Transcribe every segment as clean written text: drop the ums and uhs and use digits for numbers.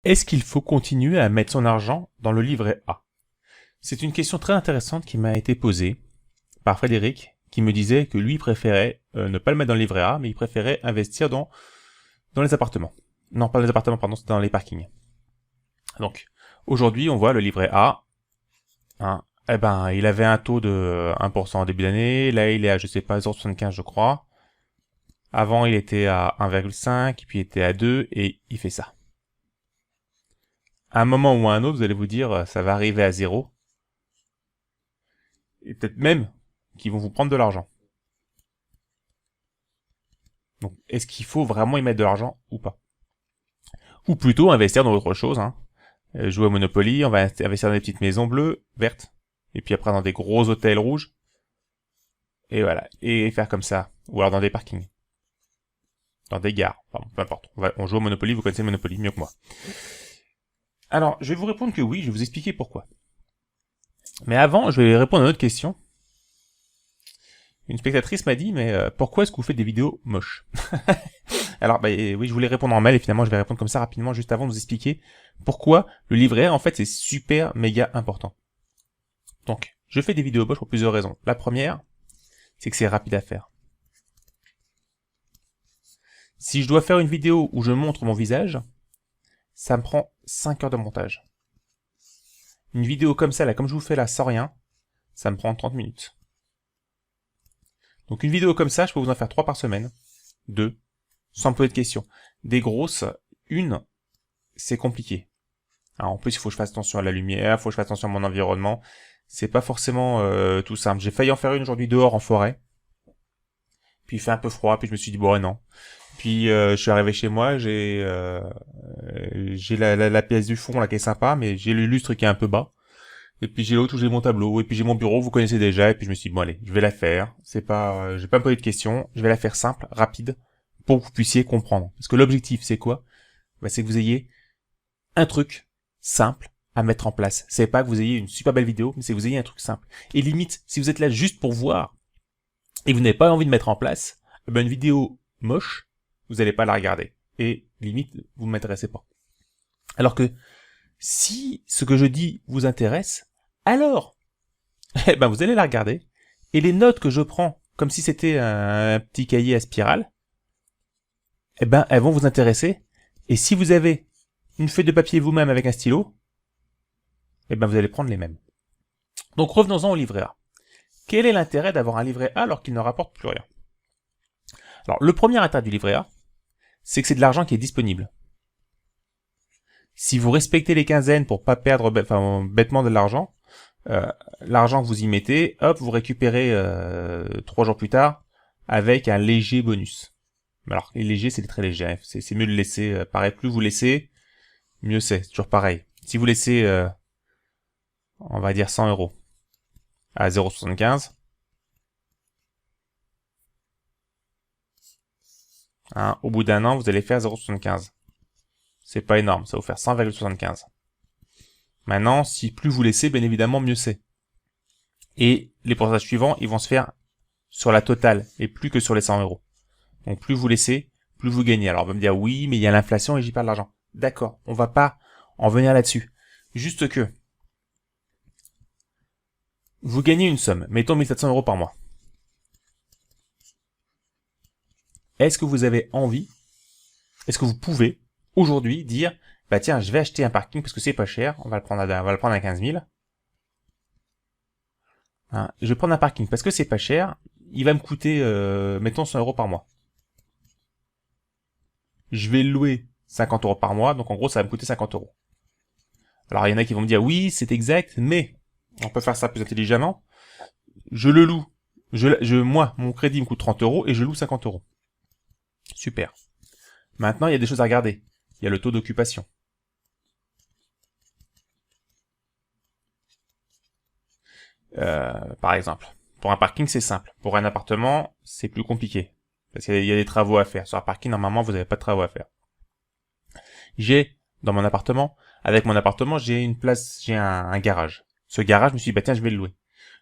Est-ce qu'il faut continuer à mettre son argent dans le livret A? C'est une question très intéressante qui m'a été posée par Frédéric, qui me disait que lui préférait ne pas le mettre dans le livret A, mais il préférait investir dans les appartements. Non, pas dans les appartements, pardon, c'est dans les parkings. Donc, aujourd'hui, on voit le livret A. Hein, eh ben, il avait un taux de 1% en début d'année. Là, il est à, je sais pas, 0,75, je crois. Avant, il était à 1,5, puis il était à 2, et il fait ça. À un moment ou à un autre, vous allez vous dire, ça va arriver à 0. Et peut-être même qu'ils vont vous prendre de l'argent. Donc, est-ce qu'il faut vraiment y mettre de l'argent ou pas? Ou plutôt investir dans autre chose, hein. Jouer au Monopoly, on va investir dans des petites maisons bleues, vertes, et puis après dans des gros hôtels rouges. Et voilà, et faire comme ça. Ou alors dans des parkings. Dans des gares, enfin, peu importe. On joue au Monopoly, vous connaissez le Monopoly mieux que moi. Alors, je vais vous répondre que oui, je vais vous expliquer pourquoi. Mais avant, je vais répondre à une autre question. Une spectatrice m'a dit, mais pourquoi est-ce que vous faites des vidéos moches? Alors, bah, oui, je voulais répondre en mail, et finalement, je vais répondre comme ça rapidement, juste avant de vous expliquer pourquoi le livret A, en fait, c'est super méga important. Donc, je fais des vidéos moches pour plusieurs raisons. La première, c'est que c'est rapide à faire. Si je dois faire une vidéo où je montre mon visage, ça me prend 5 heures de montage. Une vidéo comme ça, là, comme je vous fais là, sans rien, ça me prend 30 minutes. Donc une vidéo comme ça, je peux vous en faire 3 par semaine. 2, sans me poser de questions. Des grosses, une, c'est compliqué. Alors, en plus, il faut que je fasse attention à la lumière, il faut que je fasse attention à mon environnement. C'est pas forcément tout simple. J'ai failli en faire une aujourd'hui dehors en forêt. Puis il fait un peu froid, puis je me suis dit, bon, non. Puis je suis arrivé chez moi, j'ai la pièce du fond là qui est sympa, mais j'ai le lustre qui est un peu bas. Et puis j'ai l'autre où j'ai mon tableau, et puis j'ai mon bureau, vous connaissez déjà, et puis je me suis dit, bon allez, je vais la faire. C'est pas, j'ai pas me poser de questions, je vais la faire simple, rapide, pour que vous puissiez comprendre. Parce que l'objectif, c'est quoi? Bah, c'est que vous ayez un truc simple à mettre en place. C'est pas que vous ayez une super belle vidéo, mais c'est que vous ayez un truc simple. Et limite, si vous êtes là juste pour voir, et que vous n'avez pas envie de mettre en place, ben une vidéo moche, vous n'allez pas la regarder. Et limite, vous ne m'intéressez pas. Alors que, si ce que je dis vous intéresse, alors, eh ben vous allez la regarder, et les notes que je prends, comme si c'était un petit cahier à spirale, eh ben elles vont vous intéresser, et si vous avez une feuille de papier vous-même avec un stylo, eh ben vous allez prendre les mêmes. Donc revenons-en au livret A. Quel est l'intérêt d'avoir un livret A alors qu'il ne rapporte plus rien? Alors le premier intérêt du livret A, c'est que c'est de l'argent qui est disponible. Si vous respectez les quinzaines pour pas perdre bêtement de l'argent, l'argent que vous y mettez, hop, vous récupérez 3 jours plus tard avec un léger bonus. Alors, les légers, c'est très léger. Hein. C'est mieux de le laisser. Pareil, plus vous laissez, mieux c'est. C'est toujours pareil. Si vous laissez, on va dire 100 € à 0,75, hein, au bout d'un an, vous allez faire 0,75. C'est pas énorme, ça va vous faire 100,75. Maintenant, si plus vous laissez, bien évidemment, mieux c'est. Et les pourcentages suivants, ils vont se faire sur la totale, et plus que sur les 100 €. Donc plus vous laissez, plus vous gagnez. Alors on va me dire, oui, mais il y a l'inflation et j'y perds de l'argent. D'accord, on va pas en venir là-dessus. Juste que, vous gagnez une somme, mettons 1700 € par mois. Est-ce que vous avez envie, est-ce que vous pouvez, aujourd'hui, dire, bah tiens, je vais acheter un parking parce que c'est pas cher, on va le prendre à 15 000. Hein, je vais prendre un parking parce que c'est pas cher, il va me coûter, mettons 100 € par mois. Je vais le louer 50 € par mois, donc en gros ça va me coûter 50 €. Alors il y en a qui vont me dire, oui, c'est exact, mais on peut faire ça plus intelligemment. Je le loue. Moi, mon crédit me coûte 30 € et je loue 50 €. Super. Maintenant, il y a des choses à regarder. Il y a le taux d'occupation. Par exemple, pour un parking, c'est simple. Pour un appartement, c'est plus compliqué. Parce qu'il y a des travaux à faire. Sur un parking, normalement, vous n'avez pas de travaux à faire. J'ai, dans mon appartement, avec mon appartement, j'ai une place, j'ai un garage. Ce garage, je me suis dit, bah tiens, je vais le louer.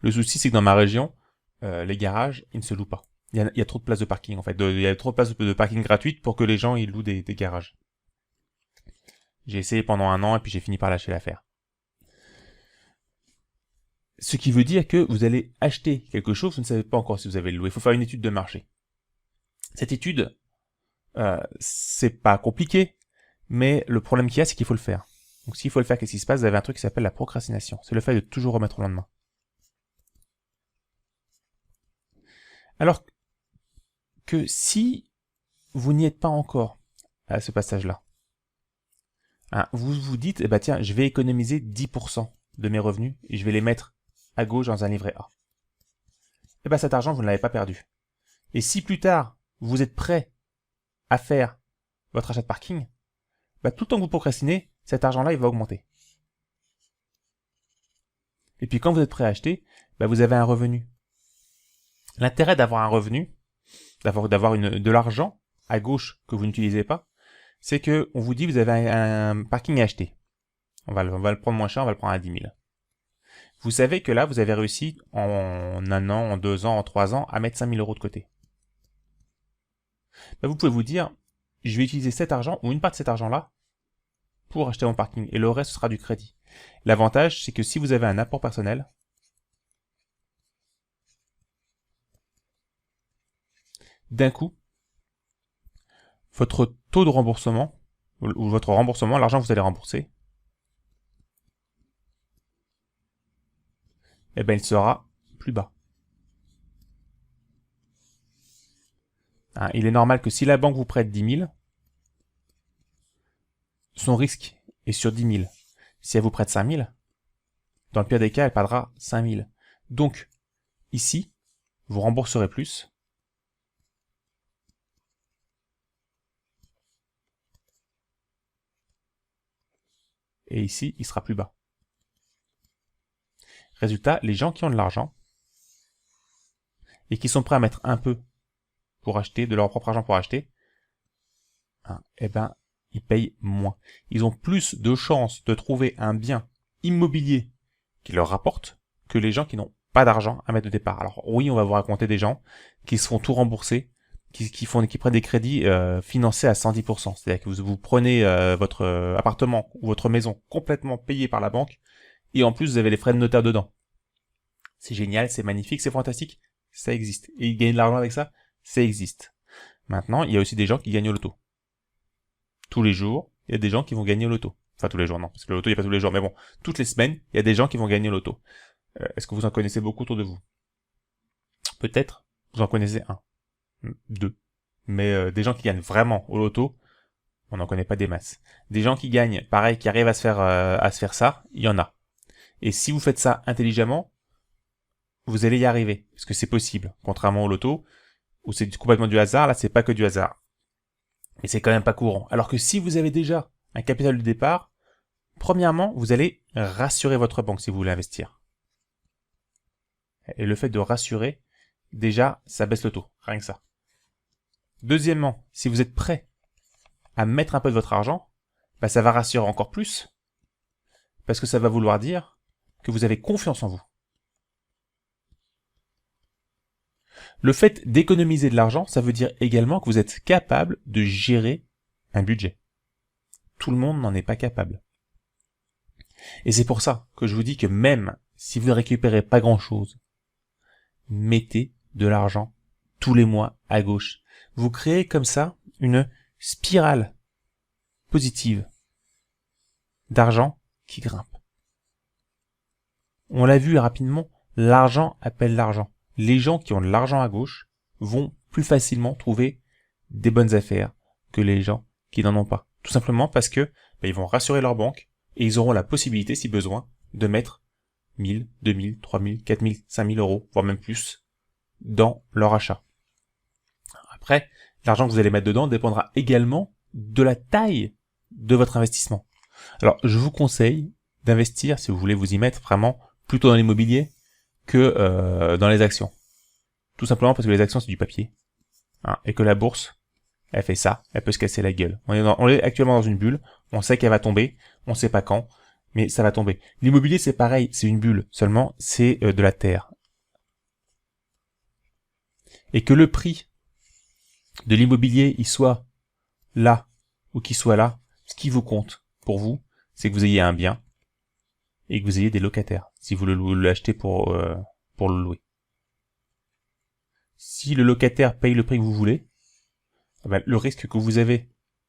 Le souci, c'est que dans ma région, les garages, ils ne se louent pas. Il y a trop de places de parking, en fait. Il y a trop de places de parking gratuites pour que les gens, ils louent des garages. J'ai essayé pendant 1 an et puis j'ai fini par lâcher l'affaire. Ce qui veut dire que vous allez acheter quelque chose, vous ne savez pas encore si vous avez le louer. Il faut faire une étude de marché. Cette étude, c'est pas compliqué, mais le problème qu'il y a, c'est qu'il faut le faire. Donc s'il faut le faire, qu'est-ce qui se passe? Vous avez un truc qui s'appelle la procrastination. C'est le fait de toujours remettre au lendemain. Alors que si vous n'y êtes pas encore à ce passage-là, hein, vous vous dites, tiens, je vais économiser 10% de mes revenus et je vais les mettre à gauche dans un livret A. Cet argent, vous ne l'avez pas perdu. Et si plus tard, vous êtes prêt à faire votre achat de parking, tout le temps que vous procrastinez, cet argent-là, il va augmenter. Et puis quand vous êtes prêt à acheter, vous avez un revenu. L'intérêt d'avoir un revenu, d'avoir de l'argent à gauche que vous n'utilisez pas, c'est que on vous dit vous avez un parking à acheter. On va le prendre moins cher, on va le prendre à 10 000. Vous savez que là, vous avez réussi en 1 an, en 2 ans, en 3 ans à mettre 5 000 € de côté. Vous pouvez vous dire, je vais utiliser cet argent ou une part de cet argent-là pour acheter mon parking et le reste sera du crédit. L'avantage, c'est que si vous avez un apport personnel, d'un coup, votre taux de remboursement, ou votre remboursement, l'argent que vous allez rembourser, il sera plus bas. Hein, il est normal que si la banque vous prête 10 000, son risque est sur 10 000. Si elle vous prête 5 000, dans le pire des cas, elle perdra 5 000. Donc, ici, vous rembourserez plus. Et ici, il sera plus bas. Résultat, les gens qui ont de l'argent et qui sont prêts à mettre un peu pour acheter, de leur propre argent pour acheter, hein, ils payent moins. Ils ont plus de chances de trouver un bien immobilier qui leur rapporte que les gens qui n'ont pas d'argent à mettre de départ. Alors oui, on va vous raconter des gens qui se font tout rembourser, qui prennent des crédits financés à 110%. C'est-à-dire que vous prenez votre appartement ou votre maison complètement payé par la banque et en plus vous avez les frais de notaire dedans. C'est génial, c'est magnifique, c'est fantastique, ça existe. Et ils gagnent de l'argent avec ça, ça existe. Maintenant, il y a aussi des gens qui gagnent au loto. Tous les jours, il y a des gens qui vont gagner au loto. Enfin, tous les jours, non, parce que le loto, il n'y a pas tous les jours. Mais bon, toutes les semaines, il y a des gens qui vont gagner au loto. Est-ce que vous en connaissez beaucoup autour de vous? Peut-être, vous en connaissez 1, 2. Mais des gens qui gagnent vraiment au loto, on n'en connaît pas des masses. Des gens qui gagnent, pareil, qui arrivent à se faire ça, il y en a. Et si vous faites ça intelligemment, vous allez y arriver, parce que c'est possible. Contrairement au loto, où c'est complètement du hasard, là c'est pas que du hasard. Mais c'est quand même pas courant. Alors que si vous avez déjà un capital de départ, premièrement, vous allez rassurer votre banque si vous voulez investir. Et le fait de rassurer, déjà, ça baisse le taux, rien que ça. Deuxièmement, si vous êtes prêt à mettre un peu de votre argent, ça va rassurer encore plus, parce que ça va vouloir dire que vous avez confiance en vous. Le fait d'économiser de l'argent, ça veut dire également que vous êtes capable de gérer un budget. Tout le monde n'en est pas capable. Et c'est pour ça que je vous dis que même si vous ne récupérez pas grand-chose, mettez de l'argent tous les mois à gauche. Vous créez comme ça une spirale positive d'argent qui grimpe. On l'a vu rapidement, l'argent appelle l'argent. Les gens qui ont de l'argent à gauche vont plus facilement trouver des bonnes affaires que les gens qui n'en ont pas. Tout simplement parce que ils vont rassurer leur banque et ils auront la possibilité, si besoin, de mettre 1000, 2000, 3000, 4000, 5000 €, voire même plus, dans leur achat. Après, l'argent que vous allez mettre dedans dépendra également de la taille de votre investissement. Alors, je vous conseille d'investir, si vous voulez vous y mettre, vraiment plutôt dans l'immobilier que dans les actions. Tout simplement parce que les actions, c'est du papier. Hein, et que la bourse, elle fait ça, elle peut se casser la gueule. On est actuellement dans une bulle, on sait qu'elle va tomber, on sait pas quand, mais ça va tomber. L'immobilier, c'est pareil, c'est une bulle, seulement c'est de la terre. Et que le prix de l'immobilier, il soit là, ou qu'il soit là, ce qui vous compte pour vous, c'est que vous ayez un bien et que vous ayez des locataires, si vous l'achetez pour le louer. Si le locataire paye le prix que vous voulez, ben, le risque que vous avez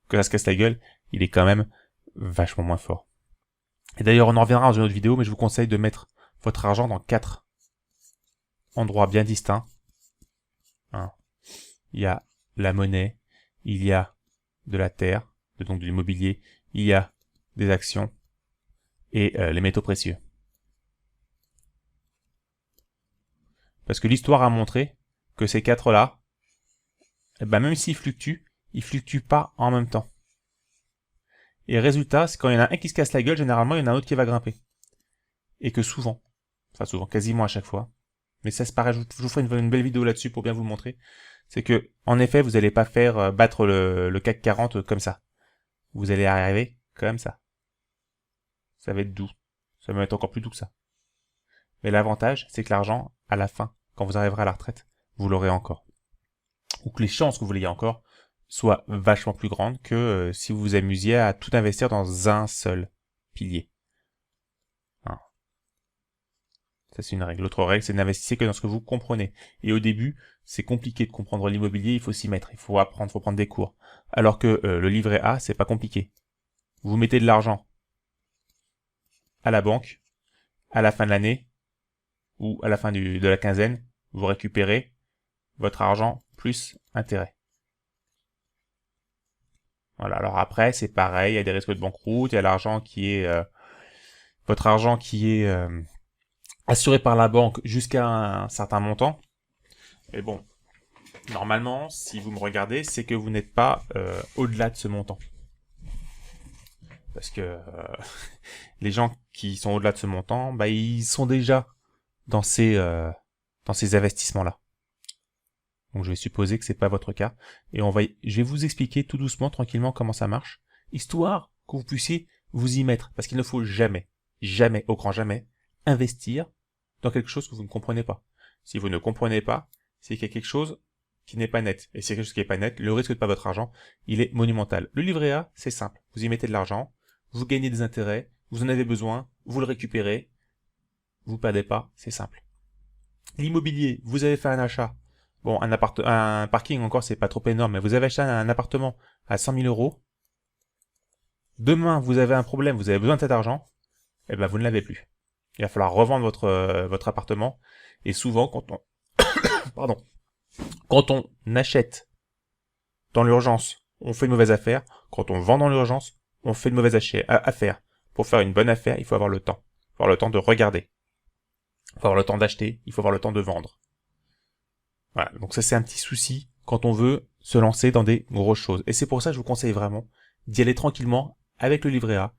que ça se casse la gueule, il est quand même vachement moins fort. Et d'ailleurs, on en reviendra dans une autre vidéo, mais je vous conseille de mettre votre argent dans 4 endroits bien distincts. Hein. Il y a la monnaie, il y a de la terre, donc de l'immobilier, il y a des actions et les métaux précieux. Parce que l'histoire a montré que ces 4-là, ben même s'ils fluctuent, ils fluctuent pas en même temps. Et le résultat, c'est quand il y en a un qui se casse la gueule, généralement, il y en a un autre qui va grimper. Et que souvent, quasiment à chaque fois, mais ça c'est pareil, je vous ferai une belle vidéo là-dessus pour bien vous le montrer, c'est que, en effet, vous n'allez pas faire battre le CAC 40 comme ça. Vous allez arriver comme ça. Ça va être doux. Ça va être encore plus doux que ça. Mais l'avantage, c'est que l'argent, à la fin, quand vous arriverez à la retraite, vous l'aurez encore. Ou que les chances que vous l'ayez encore soient vachement plus grandes que si vous vous amusiez à tout investir dans un seul pilier. Hein. Ça, c'est une règle. L'autre règle, c'est d'investir que dans ce que vous comprenez. Et au début, c'est compliqué de comprendre l'immobilier, il faut s'y mettre, il faut apprendre, il faut prendre des cours. Alors que le livret A, c'est pas compliqué. Vous mettez de l'argent à la banque, à la fin de l'année, ou à la fin de la quinzaine, vous récupérez votre argent plus intérêt. Voilà. Alors après, c'est pareil, il y a des risques de banqueroute, il y a l'argent qui est votre argent qui est assuré par la banque jusqu'à un certain montant. Et bon, normalement, si vous me regardez, c'est que vous n'êtes pas au-delà de ce montant. Parce que les gens qui sont au-delà de ce montant, bah ils sont déjà dans ces investissements-là. Donc je vais supposer que c'est pas votre cas. Et je vais vous expliquer tout doucement, tranquillement, comment ça marche, histoire que vous puissiez vous y mettre. Parce qu'il ne faut jamais, jamais, au grand jamais, investir dans quelque chose que vous ne comprenez pas. Si vous ne comprenez pas, c'est qu'il y a quelque chose qui n'est pas net. Et si c'est quelque chose qui n'est pas net, le risque de perdre votre argent, il est monumental. Le livret A, c'est simple. Vous y mettez de l'argent, vous gagnez des intérêts, vous en avez besoin, vous le récupérez, vous perdez pas, c'est simple. L'immobilier, vous avez fait un achat. Bon, un parking encore, c'est pas trop énorme, mais vous avez acheté un appartement à 100 000 euros. Demain, vous avez un problème, vous avez besoin de cet argent, eh ben, vous ne l'avez plus. Il va falloir revendre votre appartement. Et souvent, quand on achète dans l'urgence, on fait une mauvaise affaire. Quand on vend dans l'urgence, on fait une mauvaise affaire. Pour faire une bonne affaire, il faut avoir le temps. Il faut avoir le temps de regarder. Il faut avoir le temps d'acheter, il faut avoir le temps de vendre. Voilà, donc ça c'est un petit souci quand on veut se lancer dans des grosses choses. Et c'est pour ça que je vous conseille vraiment d'y aller tranquillement avec le livret A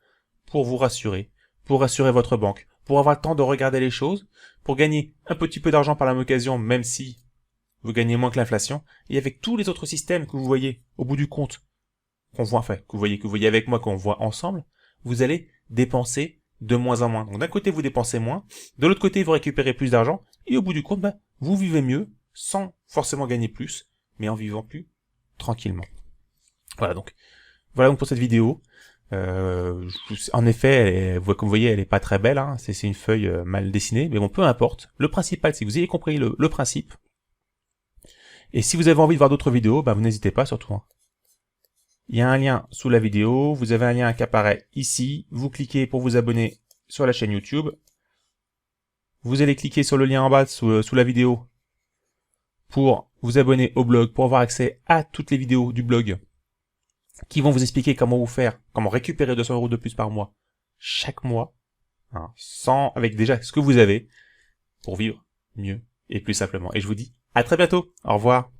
pour vous rassurer, pour rassurer votre banque, pour avoir le temps de regarder les choses, pour gagner un petit peu d'argent par la même occasion, même si vous gagnez moins que l'inflation, et avec tous les autres systèmes que vous voyez au bout du compte, que vous voyez avec moi, qu'on voit ensemble, vous allez dépenser de moins en moins. Donc d'un côté vous dépensez moins, de l'autre côté vous récupérez plus d'argent, et au bout du compte, vous vivez mieux, sans forcément gagner plus, mais en vivant plus tranquillement. Voilà donc pour cette vidéo. En effet, comme vous voyez, elle est pas très belle, hein. C'est une feuille mal dessinée, mais bon, peu importe. Le principal, c'est que vous ayez compris le principe. Et si vous avez envie de voir d'autres vidéos, vous n'hésitez pas surtout. Hein. Il y a un lien sous la vidéo, vous avez un lien qui apparaît ici, vous cliquez pour vous abonner sur la chaîne YouTube. Vous allez cliquer sur le lien en bas sous la vidéo pour vous abonner au blog, pour avoir accès à toutes les vidéos du blog qui vont vous expliquer comment récupérer 200 € de plus par mois, chaque mois, hein, avec déjà ce que vous avez, pour vivre mieux et plus simplement. Et je vous dis à très bientôt, au revoir.